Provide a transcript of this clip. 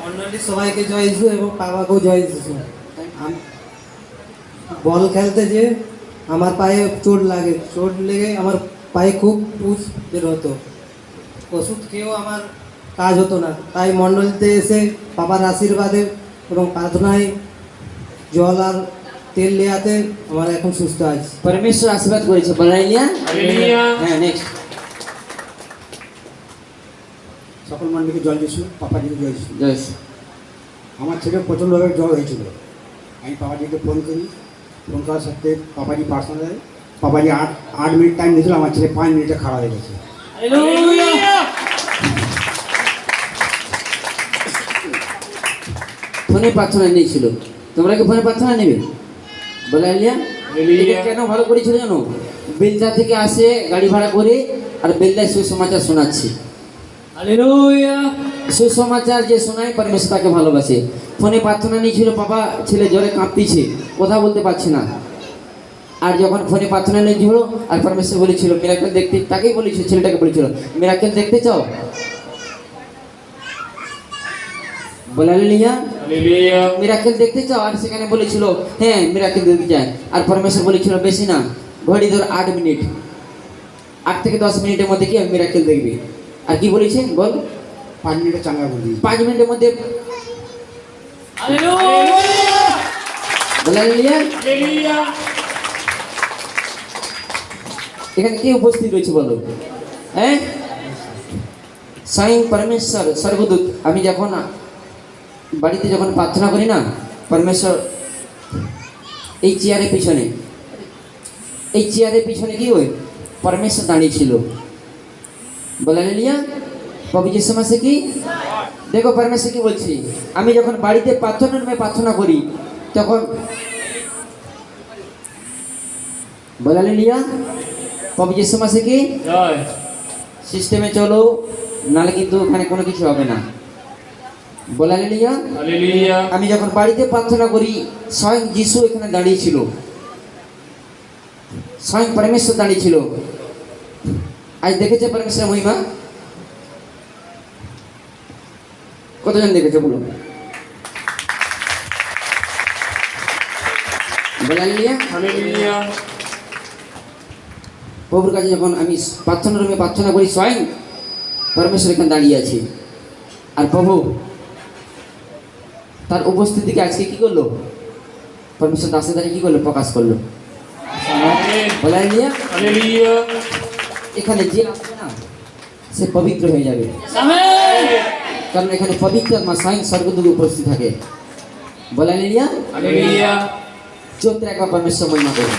মন্ডলী সবাইকে জয় যিশু এবং বাবাকেও জয় যিশু। বল খেলতে যে আমার পায়ে চোট লেগে আমার পায়ে খুব পুষ বের হতো, ওষুধ খেয়েও আমার কাজ হতো না। তাই মন্ডলীতে এসে বাবার আশীর্বাদে এবং প্রার্থনায় জল আর তেল নেওয়াতে আমার এখন সুস্থ আছে। परमेश्वर आशीर्वाद করেছে, বলাইলিয়া। হ্যাঁ, নেক্সট। সকল মন্ডলীকে জয় যিশু, পাপাজিকে জয় যিশু। জয়। আমার ছেলে প্রচণ্ডভাবে জ্বর হয়েছিল। আমি পাপাজিকে ফোন করি, ফোন করার সাথে পাপাজি পার্সোনাল দেয়। পাপাজি 8 মিনিট টাইম দিয়েছিল, আমার ছেলে 5 মিনিটে খারাপ হয়ে গেছে। ফোনে প্রার্থনা নিয়েছিল, তোমরা কি ফোনে প্রার্থনা নেবে? বলাইলিয়া। এটা কেন ভালো করেছিল জানো? বেলদা থেকে আসে গাড়ি ভাড়া করে, আর বেলদায় সুসমাচার শোনাচ্ছে। হালেলুয়া। সুসমাচার যে শোনায় পরমেশ্বর তাকে ভালোবাসে। ফোনে প্রার্থনা নিয়েছিল, বাবা ছেলে জ্বরে কাঁপতিছে, কথা বলতে পারছে না। আর যখন ফোনে প্রার্থনা নিয়েছিল আর পরমেশ্বর বলেছিল মিরাকেল দেখতে, তাকেই বলেছিল, ছেলেটাকে বলেছিল মিরাকেল দেখতে চাও? বলালিয়া। মিরাকেল দেখতে চাও? আর সেখানে বলেছিল হ্যাঁ মিরাকেল দেখতে চাই। আর পরমেশ্বর বলেছিল বেশি না, ঘড়ি ধর 8 মিনিট, 8 থেকে 10 মিনিটের মধ্যে কি আমি মিরাকেল দেখবি। আর কি বলেছে বল? 5 মিনিটে চাঙ্গা বলি। 5 মিনিটের মধ্যে। বলালিয়া। এখানে কে উপস্থিত রয়েছে বলো? হ্যাঁ, স্বয়ং পরমেশ্বর স্বর্গদূত। আমি যখন বাড়িতে যখন প্রার্থনা করি না, পরমেশ্বর এই চেয়ারের পিছনে কি হয়? পরমেশ্বর দাঁড়িয়ে ছিল। বলালিয়া। প্রভু যিশু মসিহ কি? দেখো পরমেশ্বর কি বলছি, আমি যখন বাড়িতে প্রার্থনা করি তখন বলালিয়া। প্রভু যিশু মসিহ কি? সিস্টেমে চলো, নালে কিন্তু ওখানে কোনো কিছু হবে না। বলালিয়া। আমি যখন বাড়িতে প্রার্থনা করি স্বয়ং যিশু এখানে দাঁড়িয়েছিল, স্বয়ং পরমেশ্বর দাঁড়িয়েছিল। আজ দেখেছে পরমেশ্বরের মহিমা? কতজন দেখেছে বলো? বলালিয়া। প্রভুর কাছে যখন আমি প্রার্থনা রুমে প্রার্থনা করি, স্বয়ং পরমেশ্বর এখানে দাঁড়িয়ে আছে। আর প্রভু তার উপস্থিতিকে আজকে কি করলো? পরমেশ্বর দাসের দ্বারা কি করলো? প্রকাশ করলো। বলালিয়া। এখানে যে আসবে না সে পবিত্র হয়ে যাবে, কারণ এখানে পবিত্র আত্মা স্বয়ং স্বর্গদূত উপস্থিত থাকে। বলালিয়া। চৈত্র একবার পরমেশ্বর মহিমা করবে।